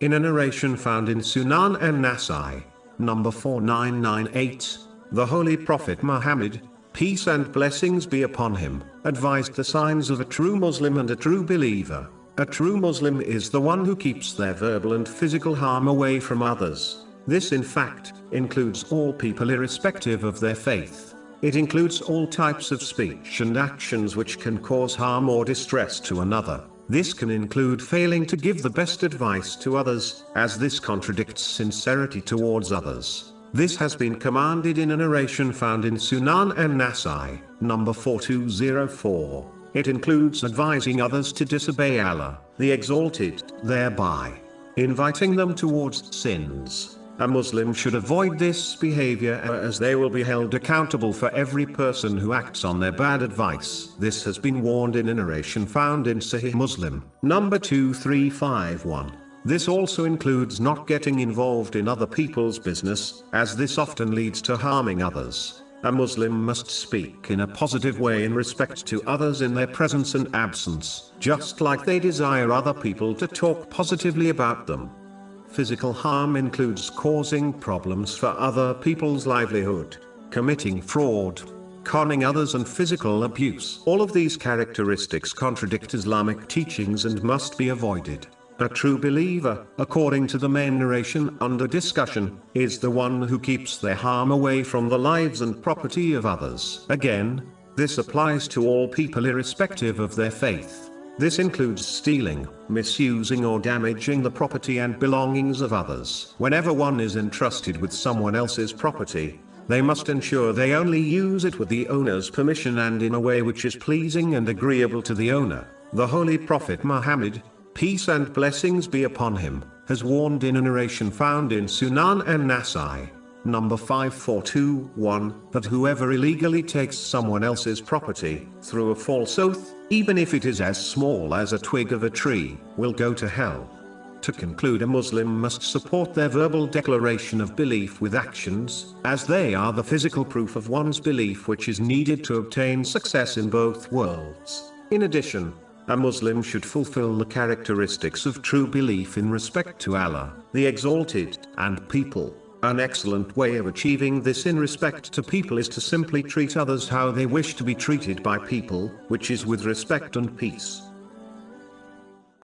In a narration found in Sunnah and Nasai, number 4998, the Holy Prophet Muhammad, peace and blessings be upon him, advised the signs of a true Muslim and a true believer. A true Muslim is the one who keeps their verbal and physical harm away from others. This in fact includes all people irrespective of their faith. It includes all types of speech and actions which can cause harm or distress to another. This can include failing to give the best advice to others, as this contradicts sincerity towards others. This has been commanded in a narration found in Sunnah and Nasai, number 4204. It includes advising others to disobey Allah, the Exalted, thereby inviting them towards sins. A Muslim should avoid this behavior as they will be held accountable for every person who acts on their bad advice. This has been warned in a narration found in Sahih Muslim, number 2351. This also includes not getting involved in other people's business, as this often leads to harming others. A Muslim must speak in a positive way in respect to others in their presence and absence, just like they desire other people to talk positively about them. Physical harm includes causing problems for other people's livelihood, committing fraud, conning others and physical abuse. All of these characteristics contradict Islamic teachings and must be avoided. A true believer, according to the main narration under discussion, is the one who keeps their harm away from the lives and property of others. Again, this applies to all people irrespective of their faith. This includes stealing, misusing or damaging the property and belongings of others. Whenever one is entrusted with someone else's property, they must ensure they only use it with the owner's permission and in a way which is pleasing and agreeable to the owner. The Holy Prophet Muhammad, peace and blessings be upon him, has warned in a narration found in Sunnah and Nasai, number 5421, that whoever illegally takes someone else's property, through a false oath, even if it is as small as a twig of a tree, will go to hell. To conclude, a Muslim must support their verbal declaration of belief with actions, as they are the physical proof of one's belief which is needed to obtain success in both worlds. In addition, a Muslim should fulfill the characteristics of true belief in respect to Allah, the Exalted, and people. An excellent way of achieving this in respect to people is to simply treat others how they wish to be treated by people, which is with respect and peace.